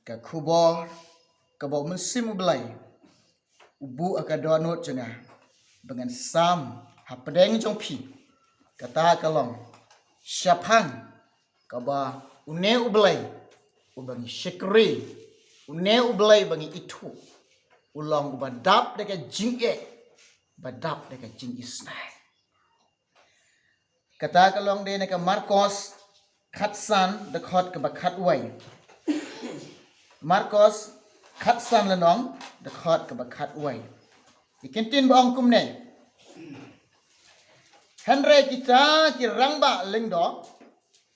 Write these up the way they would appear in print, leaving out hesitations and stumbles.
ka khubor ka bo musim belai ubu akadonot jenga dengan sam hapdeng jong pi kata kalong syapang ka ba une ublai ubangi syekri une ublai bangi itu ulang ubadap deka jingge badap deka jing isnai kata kalong de neka Markos khatsan de khot ka ba khatwai Markos khatsan lenong de khot ka ba khatwai ikintin ba ong kumne Henry kita ki rangba lengdo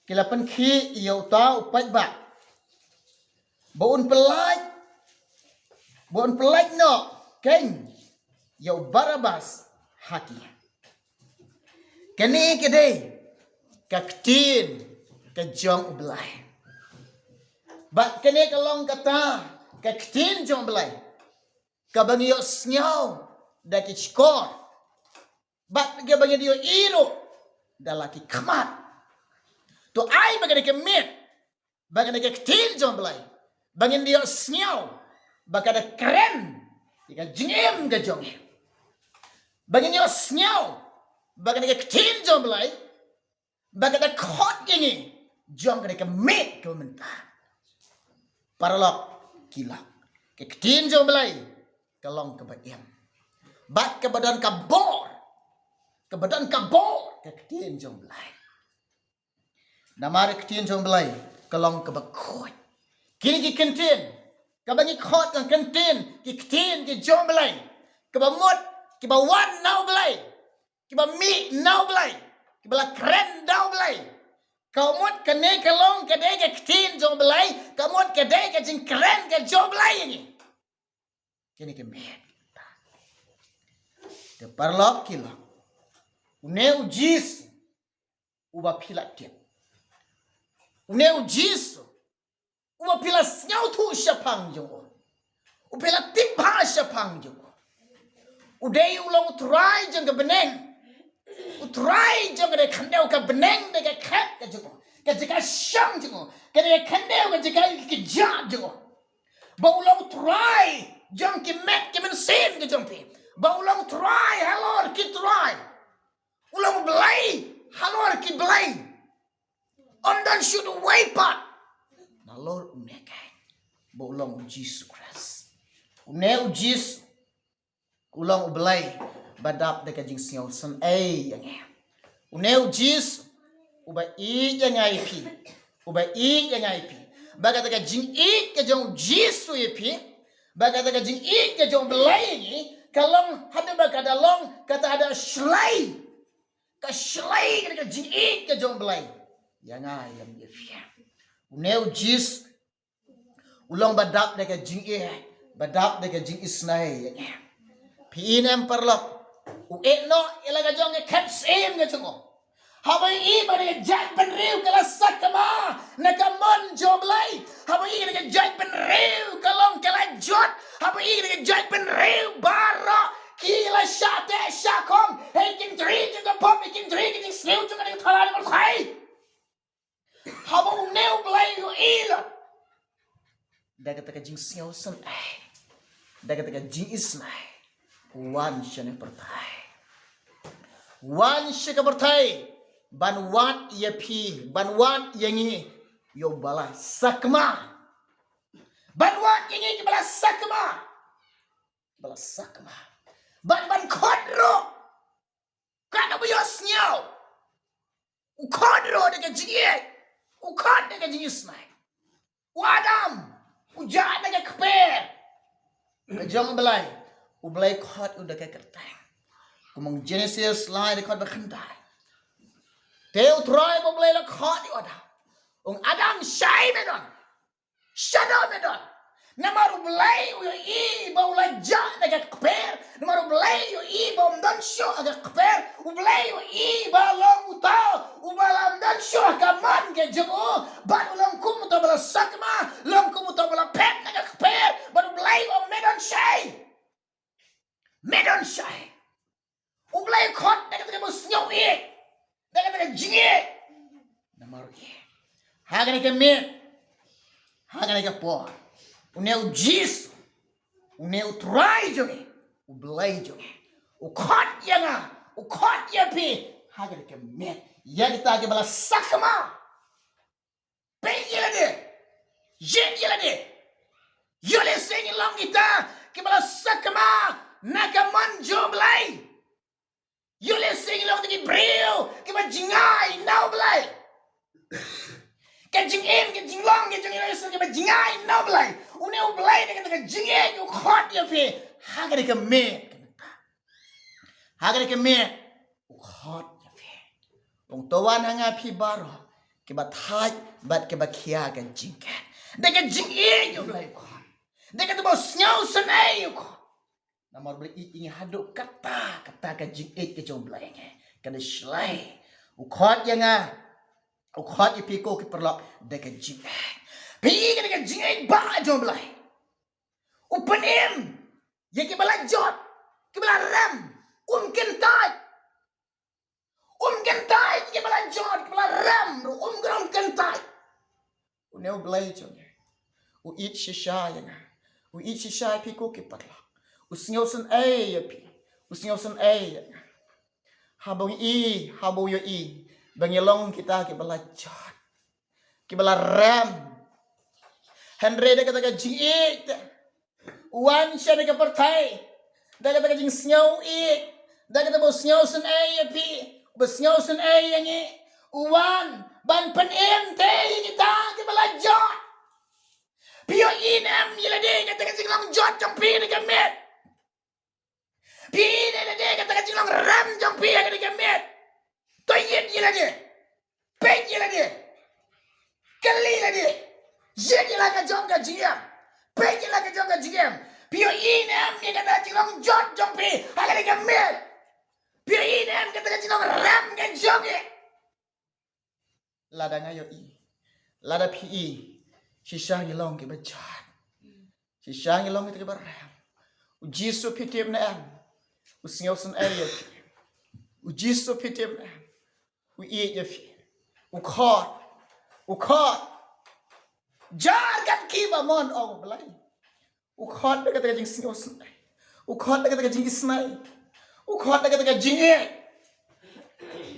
kilapan khi iyo ta upai ba Bon pelaj no keng yo Barabas haki kene kede kaktin ka jong belai ba kene kalong kata kaktin jong belai ka bangi yo snyau da ki skor ba ke bangi yo iro da laki khamat to ai bagane ke met bagane ke kaktin jong belai bangin dia snyau bakada keren ika jingem ga jong bangin dia snyau bagane ke tin jong belai bakada khot ini jong ga met ko menta paralok kilak ke tin jong belai kalong ke bagian bat ke badan kabor ke tin jong belai namare ke tin jong belai kalong ke bakot kini ki kentin kabangi khot kan kentin ki ktin ki jom belai kabamut ki bawan nau belai ki ba mi nau belai ki bala kren nau belai kaumut kene kalong kede ke ktin jom belai kamut kede ke jing kren ke jom belai ini kini ke met de parlok kila uneu jis uba pilak dia uneu jis Uma pila snyau tu syapang jo. Upila timpa syapang jo. Udai ulang utrai jeng ke beneng. Utrai jeng ke kandau ke beneng de ke kat ke jo. Ke jika syang jo. Ke de kandau ke jika ke jat jo. Ba ulang utrai jeng ke met ke mensin ke jompi. Ba ulang utrai halor ki trai. Ulang belai halor ki belai. Ondan should wipe out. Nalor unekai bolong Jesus Christ uneu Jesus ulang ubelai badap de kajing siau san yang uneu Jesus uba I yang ip uba I yang ip baga de kajing I ke jong Jesus ip baga de kajing I ke jong belai ni kalong hada baga dalong kata ada shlai ka shlai ke kajing I ke jong belai yang yang ip uneu jis ulang badap deka jing badap deka jing isnai pinem parlok u no ilaga jong ke kat sem ke jungo haba I bade jat ben riu kala sakama nakamon joblai haba I ke jat ben riu kalong kala jot haba I ke jat ben riu baro kila shate shakom hekin drink ke pop hekin drink ke snew jungo ke thala ko khai haba uneu blai yo ila daga taka jing siau san daga taka jing isnai wan shane pertai wan shika pertai ban wan yapi ban wan yangi yo bala sakma ban wan yangi ke bala sakma ban khodro kana bu yo snyau u khodro daga jing ukhad daga jing isnai wadam ujat daga kper kejong belai ublai khot udah ke kertang kumong Genesis lai de khot bakhandai teu troy bo blai la khot di oda ung Adam shai medon shadow medon namaru blai u I bo la ja daga kper namaru blai u I bo mdan sho daga kper u blai u I ba long uta u balam dan sho kaman ke jogo ban ulang kum to bala sakma long kum to bala pet daga kper ban blai u medon shai u blai khot daga musnyo I daga jinge namaru I hagane ke me hagane ke po uneu jis, uneu try jongi, ublay jongi, ukot yanga, ukot yapi, hagar ke met, ya kita ke bala sakma, penjelade, jenjelade, yole sengi long kita ke bala sakma, nakamanjo blay, yole sengi long tiki brio, ke bala jingai now blay. Cái jing em cái jing long cái jing em cái jing ai nó blay uneu blay cái jing em you hot ya phi ha cái me ha cái me hot ya phi ông tawan hanga phi baro cái bat hai bat cái bat kia cái jing cái jing em you blay hot cái tu bos nhau sen ai you namor beli ini haduk kata cái jing em cái jong blay cái slay hot ya nga ukhat ipiko ki perlak deka jing pi deka jing ba jom belai upenim ye ki bala jot ki bala ram kentai ki bala jot ki bala ram gram kentai uneu belai jom u eat shisha yang u eat shisha piko ki perlak u snyosen ai pi u snyosen ai habong yo i bangilong kita ke bala jot ke bala ram Henry de kata jing ik wan sha de pertai da kata jing snow ik da kata bo snow sen ai pi bo snow sen ai yang i wan ban pen em te kita ke bala jot pio inem yela de kata jing long jot jong pi de met pi de kata jing long ram jong pi de met toyet yela de pen yela de kali la de jet yela ka jong ka jingam pen yela ka jong ka jingam pio inem ni kata jingong jot jong pi ala de met pio inem kata jingong ram ka jong ye lada ngayo i lada pi i shisha yelong ke bajat shisha yelong ke baram ujisu pitim na am usnyosen ayat ujisu pitim na u eat your feet. U caught. Jar kat kiba mon ong belai. U caught dekat dekat jing snow snai. U caught dekat dekat jing snai. U caught dekat dekat jing e.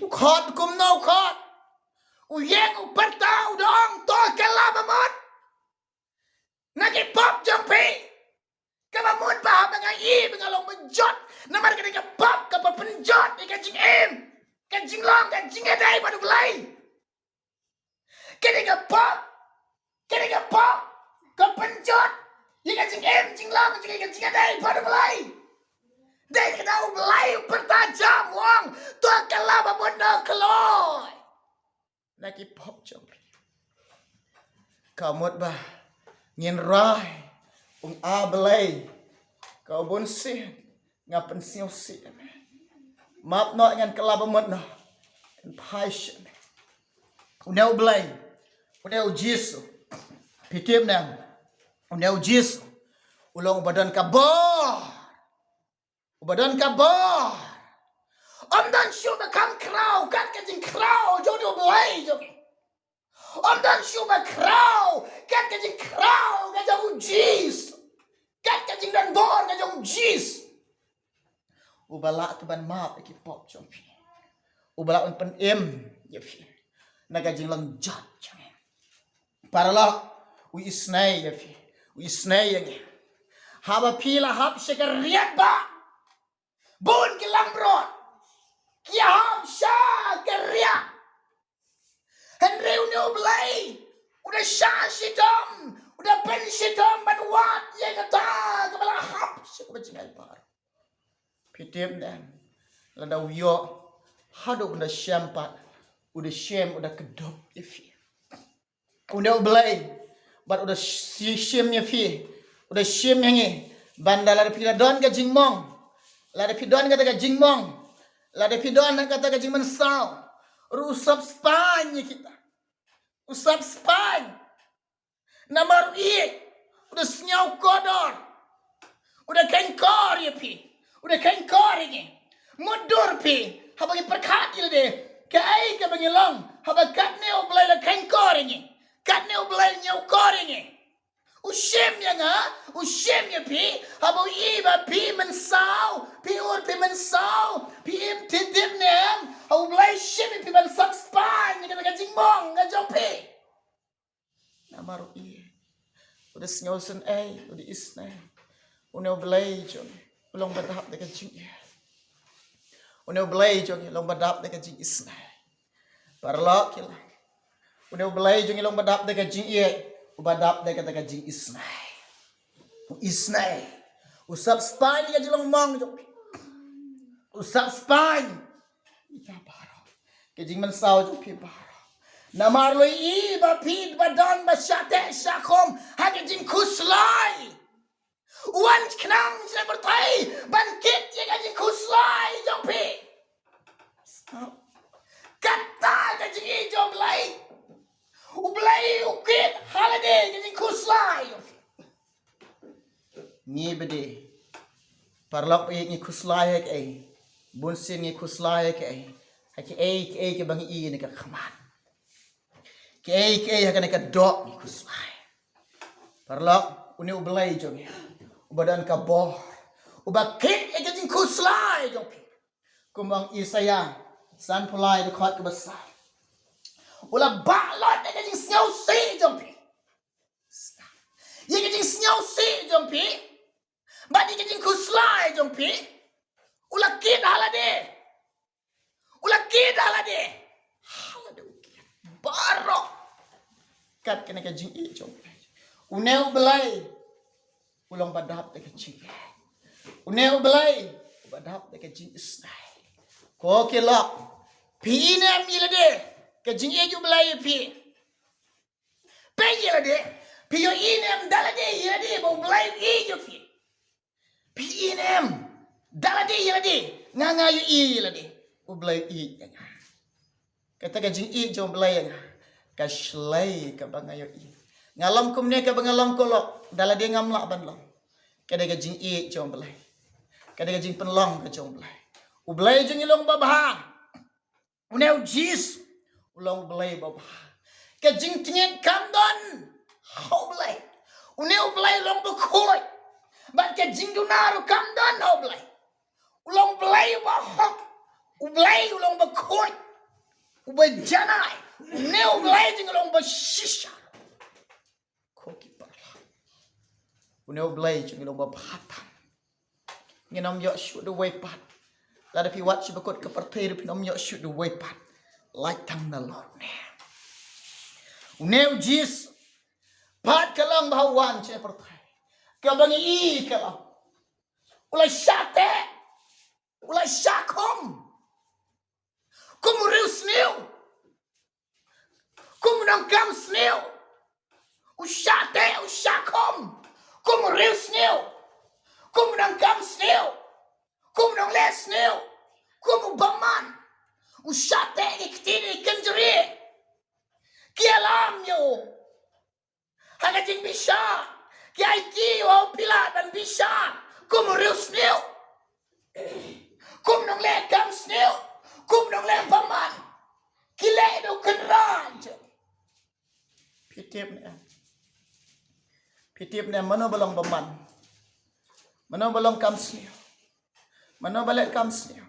U caught kum no caught. U yeng u pertau dong to kelaba mon. Nagi pop jampi. Kaba mon ba bengai i bengalong menjot. Namar ketika pop kapa penjot dekat jing em. Kan jing long kan jing adai padu belai ketika pop ke penjot ye kan jing em jing long kan jing adai padu belai dai kedau belai pertajam wong to kelaba bono kloy naki pop jom kamot ba ngin rai a belai kau bon si ngapen siu si map no ngan kelaba mot no passion uneu blai uneu jisu pitim nang uneu jisu ulong badan kabor dan shu bekam krau kat kajing krau jodoh blai jom dan shu bekrau kat kajing krau kajang jis kat kajing dan bor kajang jis ubala tu ban map ki pop jom fi ubala un pen em ye fi naga jing lang jot jang parala u isnai ye fi u isnai ye haba pila hab shekar riat ba bun ki lang brot ki hab sha keria henry no blai udah sha shitam udah pen shitam ban wat ye kata kepala hab shekar jingai par pitim dan lada uyo hadu udah syampat udah syem udah kedop ifi udah belai bat udah syemnya fi udah syem yangi bandala pila don ka jingmong lada pidon kata ka jingmong lada pidon kata ka jingman sao rusap spanya kita usap spany namar i udah senyau kodor udah kengkor ya pi udah kain kor ini mudur pi habagi perkat il de kai ka bangilong habagat ne oblay la kain kor ini kat ne oblay nyau kor ini Ushim yang ushim ya pi, abo iba pi mensau, pi ur pi mensau, pi im tidim nem, au blai shim pi ban sak span, ni kata jingmong ngajong pi. Namaru i, udah snyosen udah isne, udah blai jong, ulong badap dekat jing ya, udah blai jong ulong badap dekat jing isne, parlok kila, udah blai jong ulong badap dekat jing ya. Ubadap dekat dekat jing isnai, usap span ya jelong mong jok, usap span, ika baro, kejing mensau jok pi baro, namar lo i ba pid badan ba syate syakom, hake jing kuslai, uan kenang sila bertai, bangkit ya kejing kuslai jok pi, kata kejing i jok lai. Ublay ukit holiday kajing kuslay ni bede parlak ni kuslay ke bunsin ni kuslay ke ke bang i ni ka khaman ke ha ka dok ni kuslay parlak uni ublay jong ubadan ka boh ubakit kajing kuslay jong kumbang isaya san pulai de khot ka besar Ula balot na kajing snyaw si jompi. Ye kajing snyaw si jompi. Badi kajing kuslay jompi. Ula kid halade. Ula kid halade. Halade ukid. Barok. Kat kena kajing i jompi. Uneu belai. Ulang badahap na kajing. Uneu belai. Badahap na kajing isnay. Ko kilak. Pinem yilade. Kajing eju belai pi. Pengi lade. Pio inem dalade yade bau belai eju pi. Pi inem dalade yade nganga yu i lade. U belai i nga. Kata kajing i jo belai nga. Kashlai ka bangayo i. Ngalam kumne ka bangalam kolok dalade ngamlak banlang. Kada kajing i jo belai. Kada kajing penlang ka jo belai. U belai jo ngilong babah. Uneu jis ulang belai baba kajing tingin kamdon how belai uneu belai long bekoi bat kajing dunaru kamdon how belai ulang belai bahok ubelai ulang bekoi ubejanai uneu belai jing ulang beshisha koki parla uneu belai jing ulang bapatan nginam yok shoot the way pat lada pi wat sibakot kepertai pinom yok shoot the way pat like tang the Lord now. Uneu jis pat kalang bahawan che pertai. Kabangi i kalang. Ulai syate. Ulai syakom. Kumuriu sneu. Kumunangkam sneu. Usyate usyakom. Kumuriu sneu. Kumunangkam sneu. Kumunang le sneu. Kumubaman. Usyate iktini kenjeri. Kialam yo. Hagajing bisa. Kiai kiyo pilat dan bisa. Kumuriu sneu. Kum nong le kam sneu. Kum nong le paman. Kile do kenran. Pitip ne mana balong paman. Mana balong kam sneu. Mana balik kam sneu.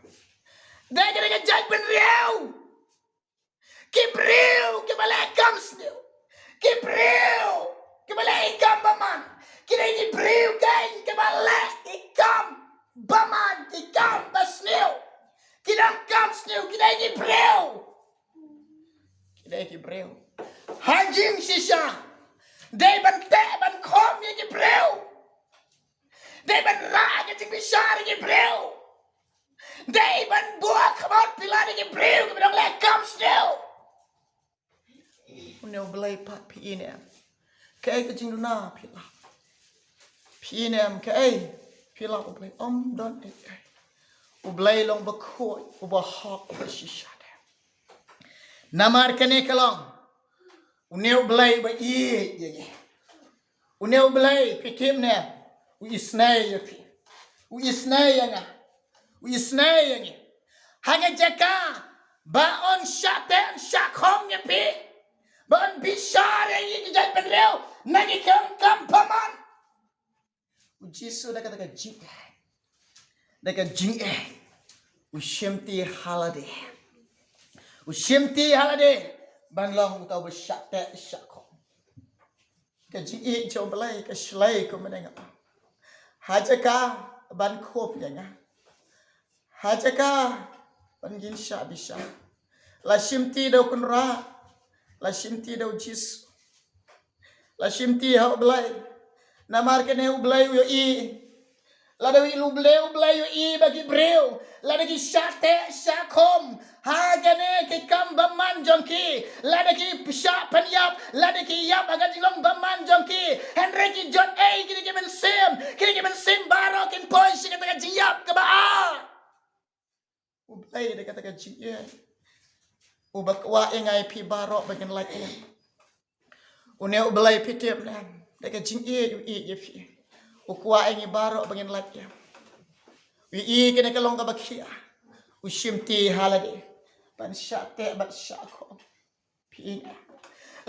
Dah kena jaj ben riau. Kibriu ke balik kam sneu. Kibriu ke balik ikam paman. Kira ini briu kan ke balik ikam paman ikam basneu. Kira kam sneu kira ini briu. Kira ini briu. Hajim sisa. Dai ban te ban kom ini briu. Dai ban ra ke besar ini briu. Dai ban buah kemot pilar ini briu ke bidang lekam sneu. Uneu belai pat pi ini. Kai ke jing duna pila. Pi ini kai pila ubelai don ai. Ubelai long bekoi ubahak bersishat. Namar kene kalong. Uneu belai ba i ye. Uneu belai pitim ne. U isnai ye pi. U isnai nga. U isnai nga. Hanya jaka ba on shaten shakom ye pi. Ban bisa yang ikijat penreu nagi kam paman. Ujisu dah kata jing. Dah jing ushimti halade. Ushimti halade. Ban long kau bersyak syakko. Ka jing jom belai ka shlai ko menengah. Hajaka ban kop yang Hajaka ban gin sya bisa. La shimti dau kunra. La shimti dau jis. La shimti ha belai. Namar kene ublai yo i. La dawi ublai yo i bagi breu. La dagi syate syakom. Hagane ke kam baman jongki. La dagi syak penyap. La dagi yap agak jilong baman jongki. Henry ki John A kini ki men sim. Kini ki men sim baro kin poi si kata jiyap ke baa. Ublai dia kata jiyap. Ubak wa ingai pi baro bagian lagi. Une ublai pi tiap nam. Deka jing yu ye fi. Ukwa ingi baro bagian lagi. Wi kena kalong ka bakia. Ushimti halade. Ban syate ban syako. Pi.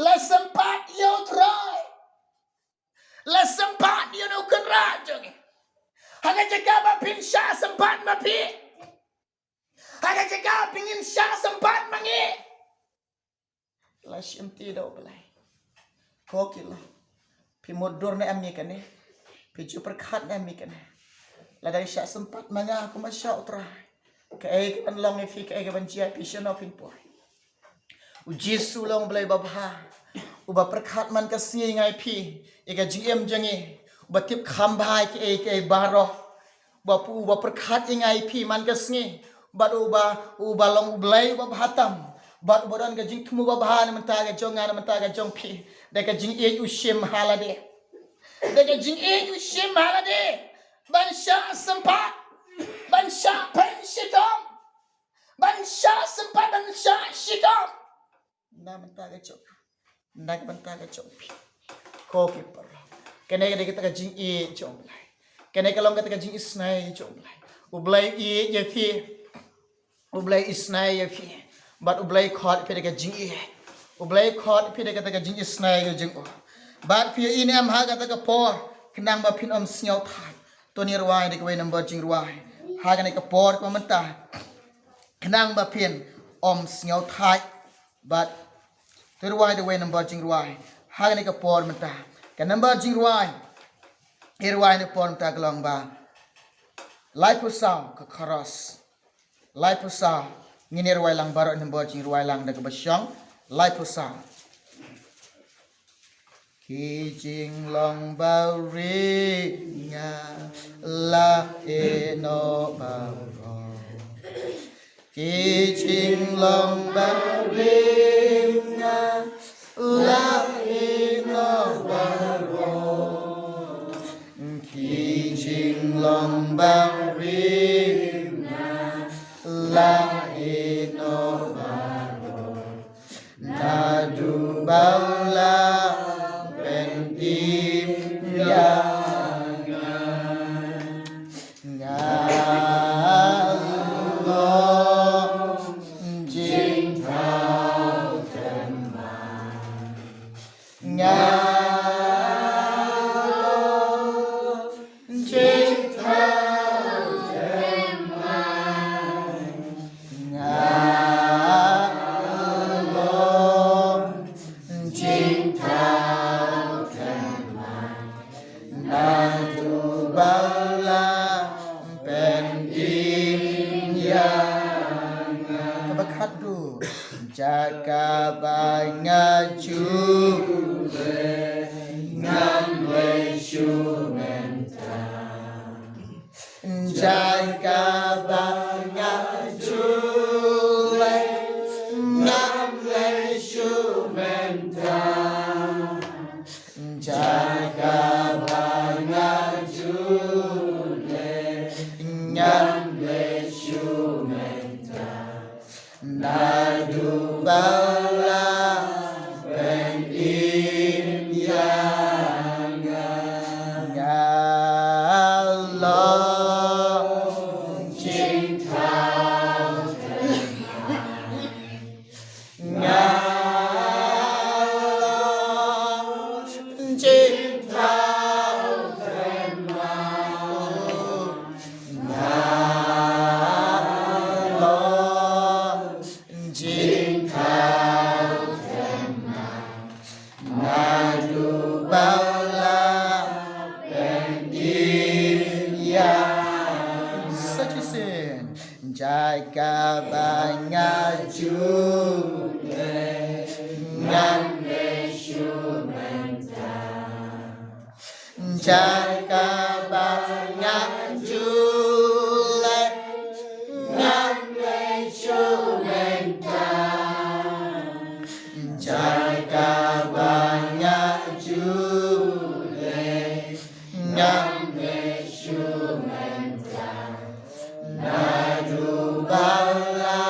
La sempat yo try. La sempat yo no kenra jong. Haga jaga ba pin sya sempat ma pi. Haga jaga pingin sya sempat mangi. La shimti do belai. Kokil. Pimodor na ami kane. Piju perkat na ami kane. Ladai syak sempat manga aku masya utra. Kai kan long fi kai kan jia pisyon of pinpoy. Uji sulong belai babha. Uba perkat man kasi ngai pi. Ega GM jangi. Uba tip khambhai ke baro. Uba perkat ngai pi man kasngi. Bad uba long belai uba hatam. Bad bodan ka jing tumu babha na mentaga jonga na mentaga jong pi. Deka jing ushim halade. Deka jing ushim halade. Ban sya sempat. Ban sya pen shitom. Ban sya sempat ban sya shitom. Na mentaga jong. Na mentaga jong pi. Kopi perlo. Kene kita ka jing jong lai. Kene kalong kita ka jing isnai jong lai. Ublai ye fi. Ublai isnai ye fi. But ublai khot pi deka jing Ublai khot pi deka jing isnai ge jing. But pi ini am ha kata ka por. Kenang ba pin om snyau thai. Toni ruai deka wei number jing ruai. Ha ka ka por ko mentah. Kenang ba pin om snyau thai. But tu ruai de wei number jing ruai. Ha ka por mentah. Ka number jing ruai. Irwai ne por mentah kelong ba. Lai pusau ka kharas. Lai pusau ngini ruai lang barok number jing ruai lang deka basyong. Lai pusau. Ki jing long ba ri nga la e no ba ro. Ki jing long ba ri nga la e no ba ro. Ki jing long ba ri nga la e no ba ro. Na du bao la ben im ya nga lo jing thao ten ma nga lo jing thao ten ma nga jaga bangaju ngam lesu menta jaga bangaju ngam lesu menta jaga bangaju ngam lesu menta nadu bala ben im yang Allah jaga banyak jule ngamle jumenta jaga banyak jule ngamle jumenta nadu bala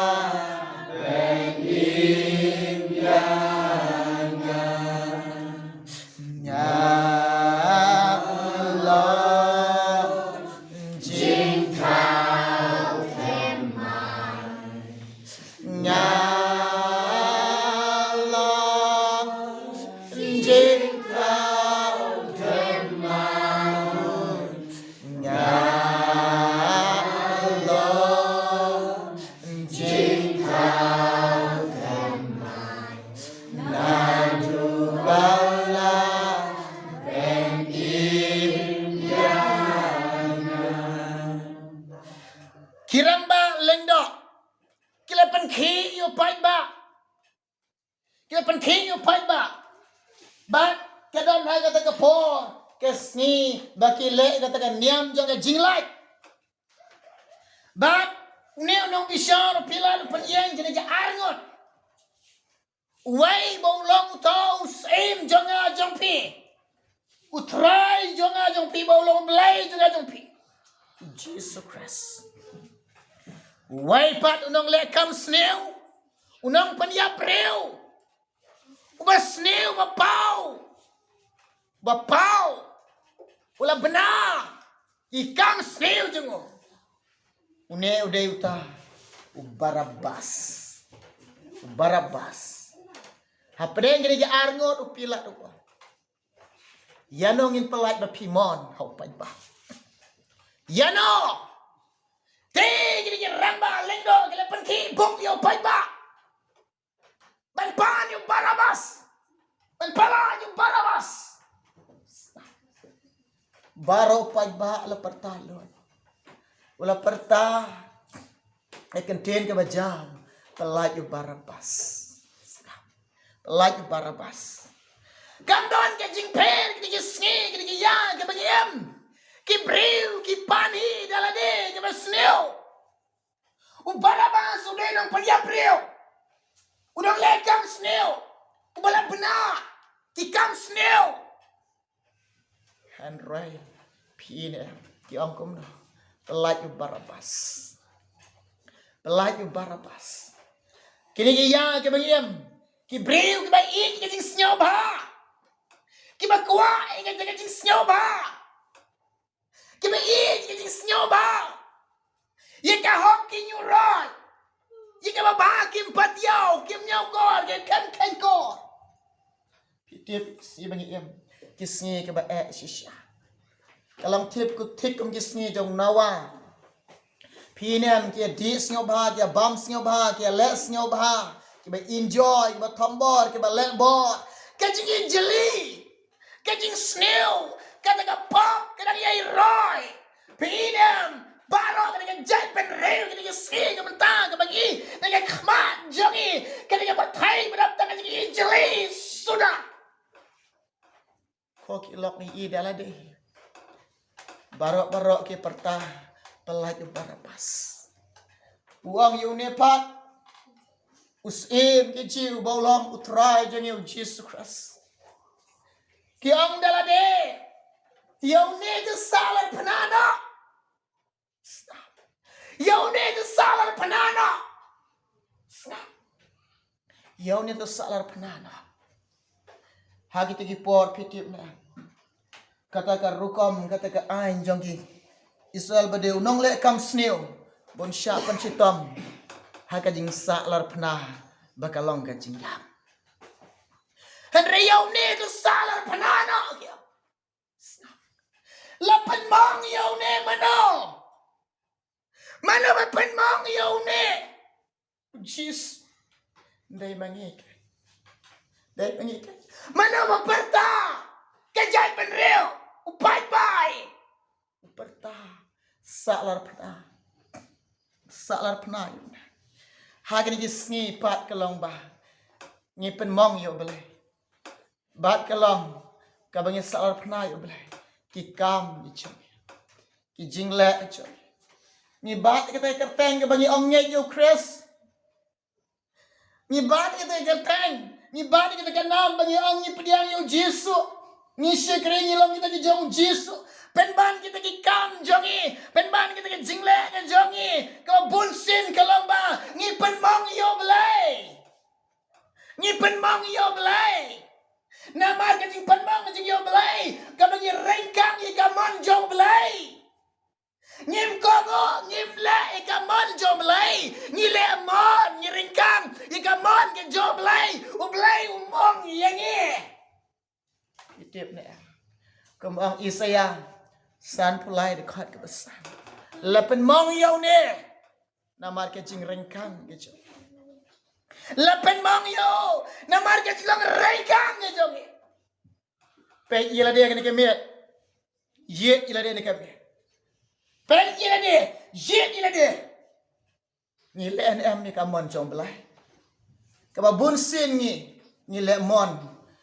Kiramba lengdo kilapan khi yo pai ba kilapan khi yo pai ba bat kadon hai kata ka po kesni bakile kata ka niam jong ka jinglai bat une nong bishar pilan penyang jadi ja arngot wai bong long tau sim jonga jongpi utrai jonga jongpi bong long blai jonga jongpi Jesus Christ wai pat unong lekam sneu unong panyap reu uba sneu bapau ula benar ikam sneu jengo une udah uta ubarabas hapre ngeri ja arngot upila tu yanongin pelat bapimon hau pai ba yano gini ramba lengdo gila penki bok yo pai ba ban pan yo barabas ban pala yo barabas baro pai ba la pertalo wala perta kenten ke bajam pelat yo barabas gandon ke jingper ke sngi ke ya ke bagiem ki breu ki pani dalade ke basneu ubarabas udah nang panya breu udah lekam sneu ubala benar tikam sneu handrai pine ki angkom no pelat barabas kini ki ya ke bagiem ki breu ki bai ke jing sneu ba ki ba kwa ke jing sneu ba Kita eat snowball. Ye ka hok ki nyuroi. Ye ka baba kim patiao kim nyau kor ke kan kor. Pitip si bangi em kisni ke ba shisha. Kalam tip ku tik kum kisni jong nawa. Pinem ke di snowball ke bam snowball ke let snowball ke ba enjoy ke ba tombor ke ba let bor. Kajing jeli. Kajing snow. Kata ka pop, kata ka yai roy, pinam, baro, kata ka jai penreu, kata ka si, ka mentang, ka bagi, kata ka khmat, jongi, kata ka batai, berapta, kata ka jeli, sudah. Kok ilok ni idala deh. Barok ke pertah, pelaju barapas. Uang yunepat, usim ke jiu, baulong utrai, jongi Jesus Christ. Ki ang dala deh. You need to salad banana. Stop. You need to salad banana. Stop. You need to salad banana. Hagi tegi por pitip na. Kata ka rukom, kata ka ain jongki. Israel bade unong le kam sneu. Bon sya pan chitom. Haka jing salad banana. Bakalong ka jinggam. Henry you need to salad banana. Lapan mong yaw ne mano. Mano lapan mong yaw ne. Jeez. Day mangik. Mano maperta. Kajay penreo. Upay. Uperta. Saklar pena yun. Hagin gisngi pat kalong ba. Ngipen mong yaw balay. Bat kalong. Kabangin saklar pena yaw balay. ki kam ni chong ki jingle chong ni bat kita kerteng ke bagi ong nyet yo Chris ni bat kita kerteng ni bat kita kenam bagi ong ni pediang yo Jesu ni syekre ni long kita ki jong Jesu penban kita ki kam jongi penban kita ki jingle ke jongi ko bunsin kalamba ni penmong yo belai ni penmong yo belai namar ka jing penmong jing yo belai ka bagi rengkang i ka mon jong belai Nyim kongo, nyim le ikamon joblay, ni le mon, ni ringkang, ikamon ke joblay, ublay umong yangi. Itip ne. Kumang Isaya, san pulai de khat ke besar. Lepen mong yaw ne. Namar ke jing ringkang ke jo. Lepen mong yaw, namar ke jing ringkang ke jo. Pe ila dia ke miet. Ye ila dia ke miet. Pen ila dia, jet ila dia. Ni le NM ni kamon jong belai. Ka bun sin ni le mon.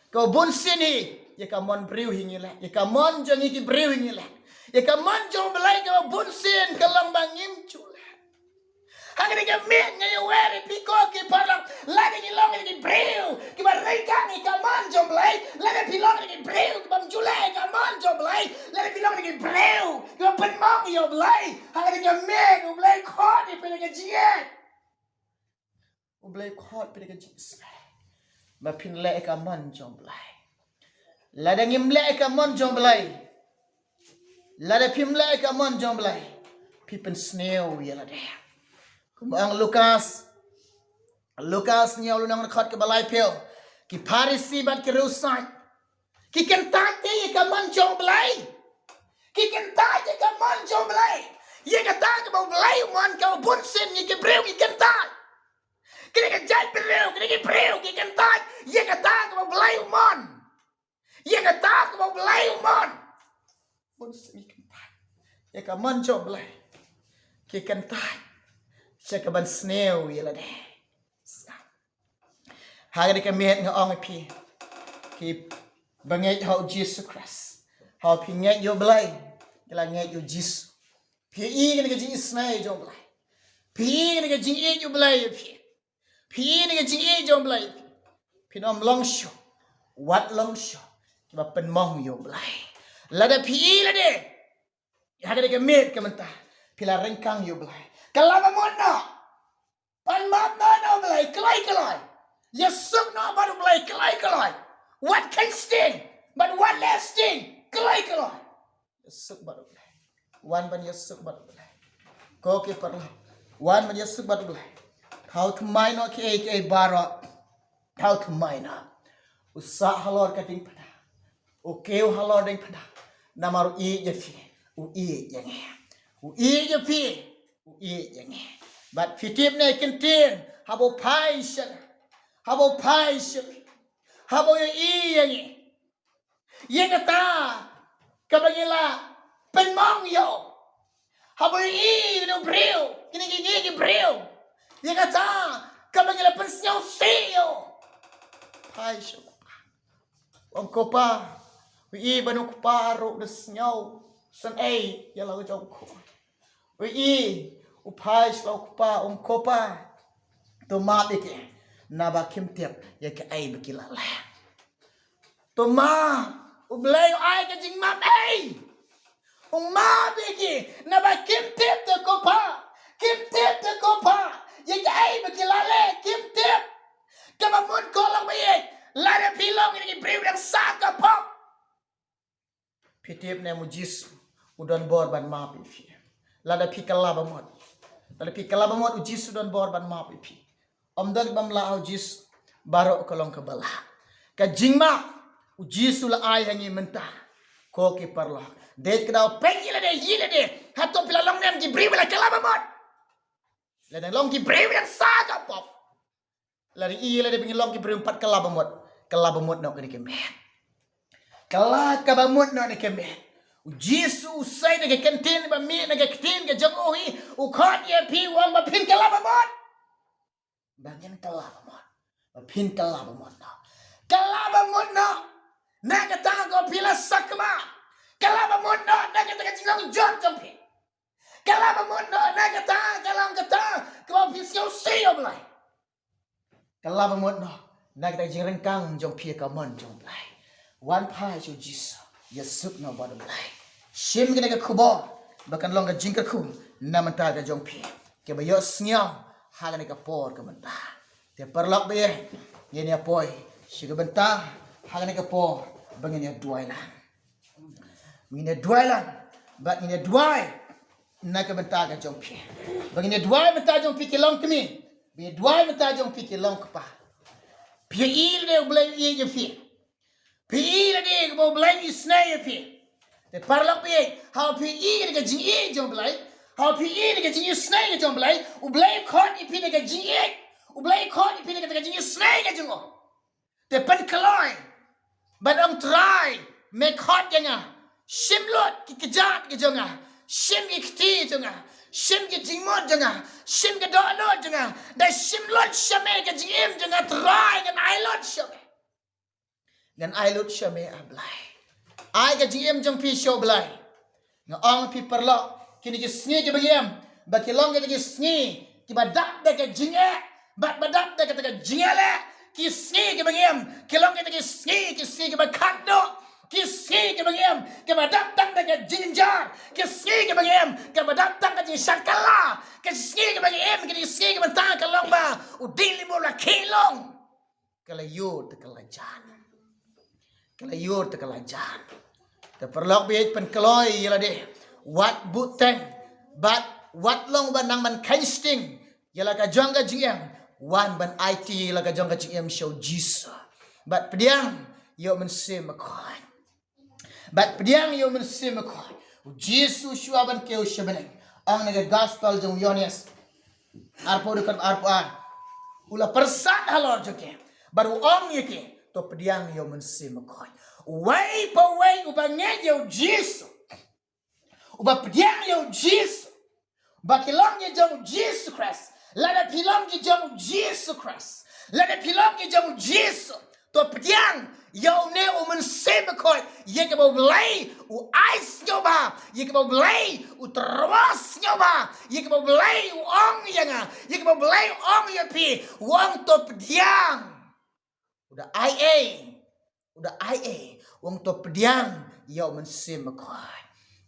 Ka bun sin ni ye kamon briu hi le. Ye kamon jong ki briu hi le. Ye kamon jong belai ka bun sin ka lang bangim chu le. Hangre ke met ngai were piko ki parang lagi ni long ni briu. Ki ba rei ka ni kamon jong belai, lagi pilong ni briu ki bam chu le kamon jong belai, lagi pilong ni briu. Ki ba pen mong yo belai. Hangre ke met u belai khot ni pe ke jiet. U belai khot pe ke jiet. Ba pin le kamon jong belai. Lada ngim le kamon jong belai. Lada pim le kamon jong belai. Pipen snail ya lada. Kumang Lukas niya ulo nang nakhat ke balay pil. Ki Parisi bat ki rusay. Ki kentat ye ka manjong balay. Ki kentat ye ka manjong balay. Ye ka ta ka balay man ka bunsin ye ki breu ki kentat. Kini ka jay breu, kini ki breu ki kentat. Ye ka ta ka balay man. Ye ka ta ka balay man. Bunsin ki kentat. Ye ka manjong balay. Ki kentat. Siya ban snail yela de. Hagad ka mihet nga ong pi. Ki bangay how Jesus Christ. How pi ngay yo belay. Kila ngay yo Jesus. Pi i nga jing snail jo belay. Pi i nga jing yo belay pi. Pi nga jing jo belay. Pi nom long show. What long show? Kiba penmong yo belay. Lada pi i lade. Hagad ka mihet ka menta. Pila rengkang yo belay. Kalama mo na. Panmam na na belai. Kalai. Yasuk na baru belai. Kalai. What can sting? But what less sting? Kalai. Yasuk baru belai. Wan ban yasuk baru belai. Ko ke parla. Wan ban yasuk baru belai. How to mine o ke baro. How to mine na. Usa halor ka ting pada. O keu halor ding pada. Namaru i je fi. U i je nge. U i je fi. But fitip ne kentin habo paisha habo yo iyangi ye kata kabagila penmong yo habo yo i no breu kini breu ye kata kabagila pensyo seyo paisha ang kopa wi banu kuparo desnyaw san ai ya lagu jong ko wi upai slow kupa kopa to ma beke naba kim tiap ya ke ai bekila la to ma ublay ai ka jing ma ai ma beke naba kim tiap to kopa ya ke ai bekila la kim tiap kama mun kolong baye la de pilong ni breu dang saka pop pitip ne mujis udon bor ban ma pi la da pikala ba mod tapi kalau bamot ujis sudah borban maaf ipi. Om dog bamla ujis baro kolong kebala. Ka jingma ujis sula ay hangi mentah. Ko ki parla. Det kada pengila de yile de. Hato pila long nem ki bribe la kala bamot. La de long ki bribe yang saga pop. La de yile de long ki bribe pat kala bamot. Kala bamot no kene kembe. Kala ka bamot no ne kembe. Jisu usai naga kentin ba mi naga kentin ga jagohi ukhat ye pi wang ba pin kalaba mon bagian kalaba mon ba pin kalaba mon no naga tango pila sakma kalaba jot jong pi kalau bamut no na kata kalau pisau sio belai kalau bamut no na kita jing kang jong pi ka mon jong belai wan pai chu jis ya suk no ba belai shim ke ka kubo bakan long ka jing ka ku na manta ka jong pi ke ba yo snyao ha ka por ka manta te perlok be ye ni apoi shi ka benta ha ka por bangin ya duai lang mine duai lang bat mine duai na ka benta ka jong pi bangin ya duai menta jong pi ke long kemi be duai menta jong pi ke long pa pi il de blai ye je fi pi il de ko blai ni snai pi te parlak pi how pi il de jing e jong blai how pi il de jing snai jong blai u blai khot i pi de jing e u blai khot i pi de jing snai ka jong te pen kaloi but try me khot janga shim lot ki kejat ki jonga shim ikti jonga shim ki jingmot jonga shim ke do lot jonga da shim lot shame ke jim jonga try ngan I lot shame ngan I lot shame ablai ai ke jim jong pi show blai nga ong pi perlo kini ki sngi ke bagem ba ki long ke sngi ki badak de ke jinge bat badak de ke jingale ki sngi ke bagem ki long ke sngi ke bakat do Kisi ke bagem ke badak tang ke jinjar kisi ke bagem ke badak tang ke shakala kisi ke bagem ke kisi ke bantang ke long ba udili bola kilong kala yur te kala jan te perlok be pen kloi yela de wat buteng bat wat long ban nang ban kaisting yela ka jong ka jiem wan ban IT yela ka jong ka jiem show jisa bat pediang yo men se makoi But pediang yo men sim ko. Jesus shuaban ke ushabeneng. Ang naga gospel jong Yohanes. Arpo dekat arpo an. Ula persat halor joke. Baru ong yeke to pediang yo men sim ko. Way pa way ubangnya yo Jesus. Uba pediang yo Jesus. Ba kilong ye jong Jesus Christ. Lada pilong ye jong Jesus Christ. Lada pilong ye jong Jesus. To pediang yo ne men sim ko. Ye ke bo blai u ice nyoba. Ye ke bo blai u terwas nyoba. Ye ke bo blai u ong yanga. Ye ke bo blai ong ye pi. Wong to pediang. Udah IA. Wong to pediang yo men sim ko.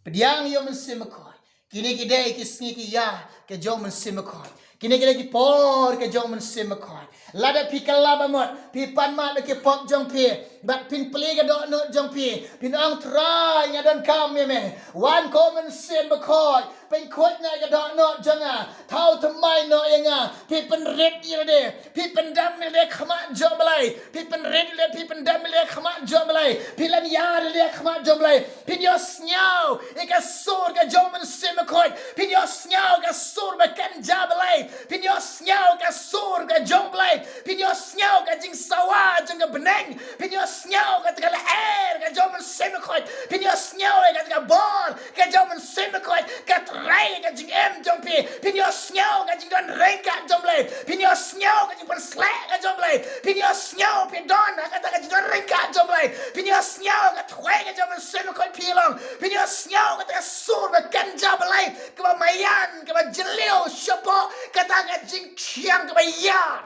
Pediang yo men sim ko. Kini kidai kisni ki ya ke jo men sim ko. Kini kidai ki por ke jo men sim ko. Lada pi kalaba mot pi pan mat ke pop jong pi bat pin pli ke dok no jong pi pin ang try nya dan kam me wan common sim ko pen khot nya ke dok no jonga thau thamai no yenga pi pen red ye de pi pen dam le khama jom lai pi pen red le pi pen dam le khama jom lai pi lan ya le khama jom lai pin yo snyau e ka sur ke jom sim ko pin yo snyau ka sur ba kan jablai pin yo snyau ka sur ke jom lai Pinyo snyau ka jing sawa jing ka beneng. Pinyo snyau ka tegala air ka jomen semekoi. Pinyo snyau ka tegala bor ka jomen semekoi. Ka trai ka jing em jong pi. Pinyo snyau ka jing don reng ka jom lai. Pinyo snyau ka jing pan slek ka jom lai. Pinyo snyau pi don ka ta ka jing don reng ka jom lai. Pinyo snyau ka twai ka jomen semekoi pi long. Pinyo snyau ka tegala sur ba kan jom lai. Ka ba mayan ka ba jelio shopo ka ta ka jing chiang ka ba yar.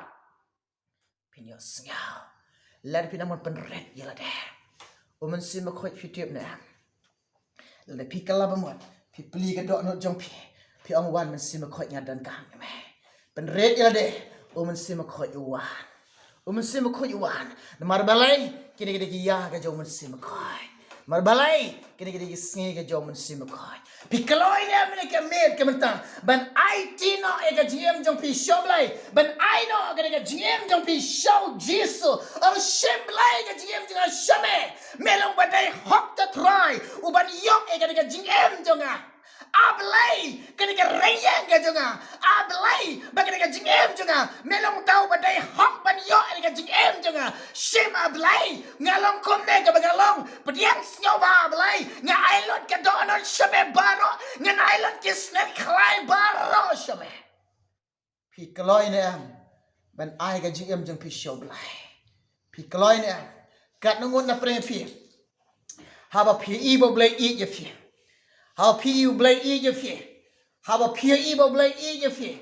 Pinyo snyau. Lad pinamon penret yala deh. Omen sim khoi fitiep na. Lad pi kalaba mon. Pi pli ka dok no jong pi. Pi ong wan men sim khoi ngadan kam me. Penret yala deh. Omen sim khoi wan. Omen sim khoi wan. Mar balai kini kini ki ya ka jong men sim khoi. Mar balai kini kini ki sngi ka jong men sim khoi. Pi kaloi ne men ka med ka menta. Ban IT no e ka GM jong pi shoblai. Ban I no ka GM jong pi show jisu. Ang shemblai ka GM jong shame. Melong badai hok ta try. Uban yok e ka GM jong Ablay kani ka reyang ka jonga ablay bagani ka jingem jonga melong tau badai hok ban yo ani ka jingem jonga shim ablay ngalong komne ka bagalong pediang snyo ba ablay nga ailot ka dono shame baro nga ailot ki snake klai baro shame pi kloy ne ban ai ka jingem jong pi show blay pi kloy ne kat nungun na pre pi haba pi ibo blay i ye pi How pi u blai I je fi. How a pi I bo blai I je fi.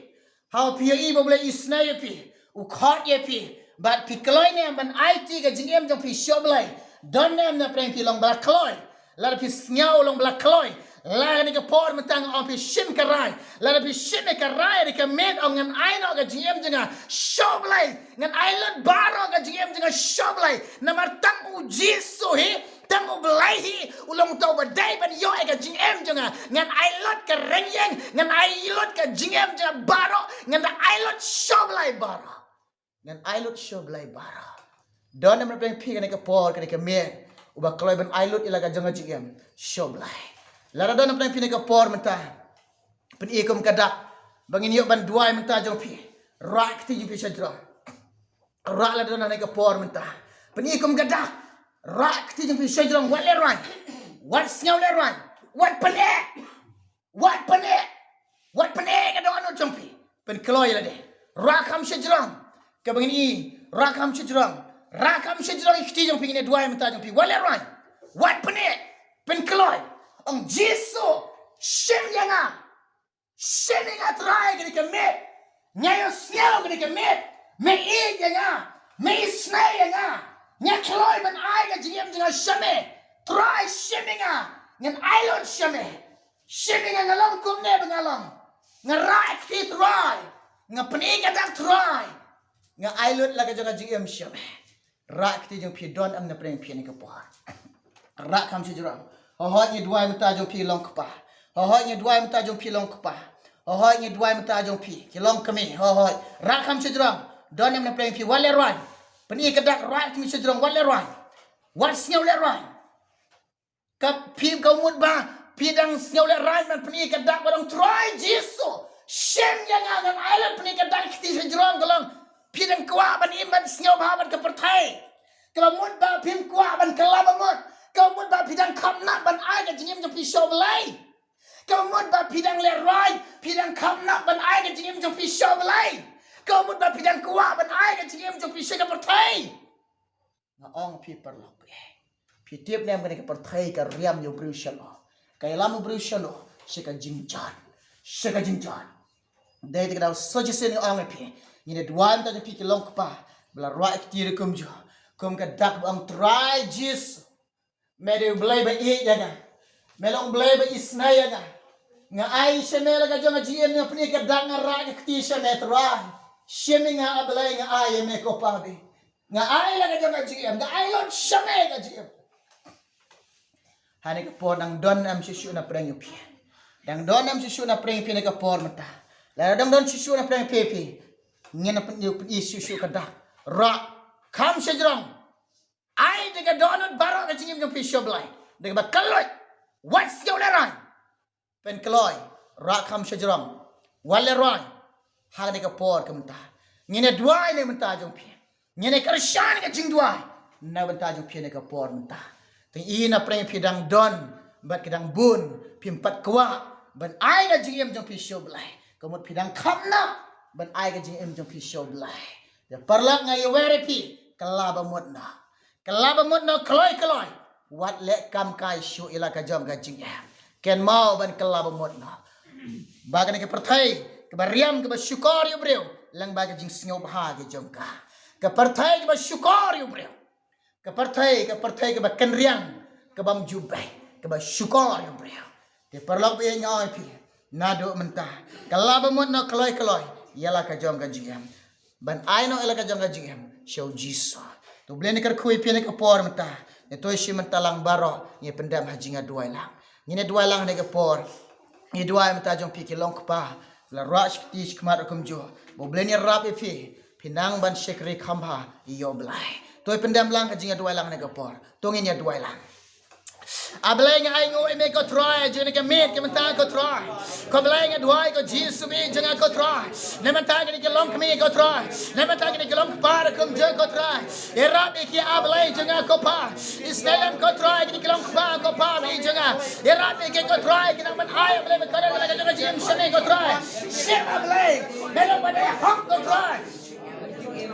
How pi I bo blai I snai je fi. U khot je fi. But pi kloi ne ban ai ti ga jing em jong pi show blai. Don nem na preng pi long bla kloi. La pi snyau long bla kloi. La ni ka por matang on pi shin ka rai. La pi shin ka rai ni ka met on ngan ai no ga jing em jinga show blai. Ngan ai lot baro ga jing em jinga show blai. Na mar tang u jisu hi. Tang u blai hi ulong tau ba dai ban yo ga jing em jinga ngan ai lot ka reng yang ngan ai lot ka jing em jinga baro ngan ai lot show blai baro. Ngan ai lot show blai baro. Don nam preng pi ka por ka me uba kloi ban ai lot ilaga janga jing em show blai. Lara don nam pi ka por menta. Pen ikum kadak bangin yo ban duai menta jong pi. Rak ti pi sajro. Rak la don na ka por menta. Pen ikum kadak rak ti jong pi sajro wat le rai. Wat snyau le rai. Wat pane. Wat pane. Wat pane ka don jong pi. Pen kloi la de. Rakam sajro. Ka bangin I rakam sajro. Rakam sajro ti jong pi ne duai menta jong pi. Wat le rai. Wat pane. Pen kloi. Ang Jisu shem yanga sheming atrai gani kemet nyayo snyao gani kemet me I yanga me snai yanga nya kloi ban ai ga jiem jinga shame try sheminga ngan ailon shame sheminga ngalong kum ne bangalong ngarai ti try nga peniga dak try nga ailot laga jinga jiem shame rak ti jong pi don am na preng pi ni ka por rak kam si jurang Hohoi ni duai mata jong pi long kpa. Hohoi ni duai mata jong pi long kpa. Hohoi ni duai mata jong pi ki long kami. Hohoi rakam sejrong. Don yang na preng pi wale roi. Peni kedak roi kimi sejrong wale roi. Wat snyau le roi. Ka pi kau mut ba pi dang snyau le roi man peni kedak barang troi Jisu. Shem yang agan island peni kedak kiti sejrong galong. Pi dang kwa ban iman snyau ba ban ke pertai. Kalau mut ba pim kwa ban kelaba mut. Kau mut ba pidang kam nak ban ai ga jingim jong pi show belai. Kau mut ba pidang le roi, pidang kam nak ban ai ga jingim jong pi show belai. Kau mut ba pidang kuah ban ai ga jingim jong pi show ka pertai. Na ong pi perlok pi. Pi tiap nem ka pertai ka riam yo brushalo. Ka lam brushalo se ka jingjan. Se ka jingjan. Dai te ka soje se ni ong pi. Ni ne duan ta pi ki long pa. Bla roi ki ti kum jo. Kum ka dak ang try Jesus. Mede belai ba I jaga. Melong belai ba isna jaga. Nga ai shemela ka jonga jiem nga pni ka dang ra ka ti shemetra. Shemi nga belai nga ai me ko pabi. Nga ai la ka jonga jiem, nga ai lon sheme ka jiem. Hani ka po nang don am sisu na preng pi. Dang don am sisu na preng pi na ka por mata. La dang don sisu na preng pi. Ngena pni sisu ka da. Ra kam sejrong. Ai dega donut barok ka jingim jong pi show blai. Dega ba kaloi. What's your rai? Pen kaloi. Rakam shajrong. Wale rai. Ha dega por ka menta. Ngene duai ne menta jong pi. Ngene karshan ka jing duai. Na menta jong pi ne ka por menta. Ting I na preng pi dang don. Bat kedang bun. Pi empat kwa. Ban ai ka jingim jong pi show blai. Kamut pi dang kam na. Ban ai ka jingim jong pi show blai. Ya parlak ngai were pi. Kalaba mot na. Kelaba mut no keloi. Wat le kam kai shu ila ka jom ka jing ya. Ken mau ban kelaba mut no. Bagan ke pertai ke bariam ke bersyukur yu breu. Lang baga jing sngau bahagi jom ka. Ke pertai ke bersyukur yu breu. Ke pertai ke bakan riang ke bam jubai ke bersyukur yu breu. Ke perlok be nyoi pi. Nado mentah. Kelaba mut no keloi. Ialah ka jom ka jing ya. Ban ai no ila ka jom ka jing ya. Show Jesus. Tu boleh nak kui pian nak por mata. Ni tu isi mentalang baro. Ni pendam haji ngaduai lang. Ni dua lang nak por. Ni dua mata jong pi kilong kepa. La rush ktis kemat akum jo. Boleh ni rap pi. Pinang ban shekri khamha iyo belai. Tu pendam lang haji ngaduai lang nak por. Tu ni dua lang. Ablay nga ay ngoy me ko try. Jangan ka meet ka mentang ko try. Ko ablay nga duai ko Jesus me jangan ko try. Na mentang ni kelong kami ko try. Na mentang ni kelong para kum je ko try. Erap iki ablay jangan ko pa. Islam ko try ni kelong pa ko pa me jangan. Erap iki ko try kinang man ay ablay me kada la jangan jim shame ko try. Shit ablay. Melo ba hak ko try.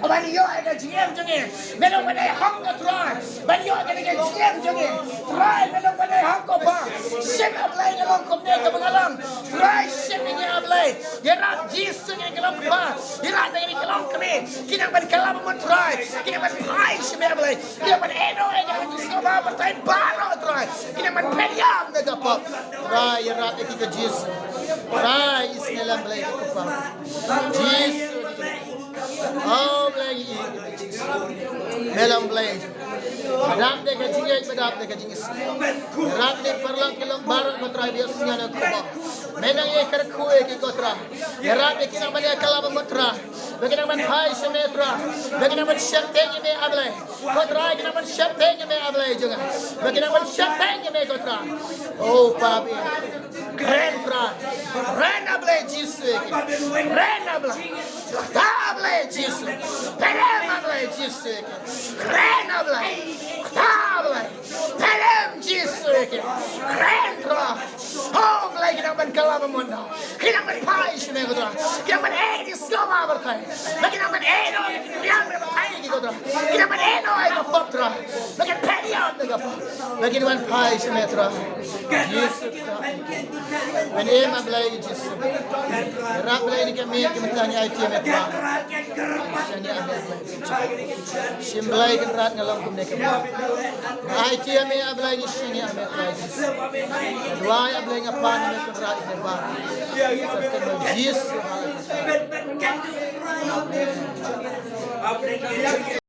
Ban yo ai ka GM jange. Melong ban ai hong ka try. Ban yo ka ke GM jange. Try melong ban ai hong ko pa. Sim ablay ngalong komne ka bangalang. Try sim ni ablay. Yerat jis jange kalong pa. Yerat jange kalong kami. Kinang ban kalam mo try. Kinang ban pai sim ablay. Kinang ban eno ai ka disco ba bertai balo try. Kinang ban pediam de pa. Try yerat ka jis. Try isnelam blay ka pa. Jis oh, blay. Melam blay. Madam de kajingay, madam de kajingis. Rat de parlang kilong barat matra bias niya na kuba. Menang ye karkuwe ki kotra. Rat de kinang mali kalama matra. Bagaimana man hai se metra. Bagaimana man syapteng me ablay. Kotra kinang man syapteng me ablay juga. Bagaimana man syapteng me kotra. Oh papi. Keren tra. Keren ablay jisu. Keren ablay. Ablay jisu. Keren ablay jisu. Keren ablay. Ablay. Keren jisu. Keren tra. Oh ablay kinang man kalama munda. Kinang man pai se me kotra. Kinang man skoma bertai. Bagaimana man eno yang bertai gitu tra. Kinang man eno ay kapotra. Bagaimana period de pa. Bagaimana man pai se me tra. Jisu. Men em ablay jisu. Rap ablay ni kami kementanya IT metra. Jadi ablay. Simblay kan rat ngalang kumne kami. IT ame ablay ni sini ame ablay jisu. Dua ablay ngapan ni kan rat ni ba. Jisu.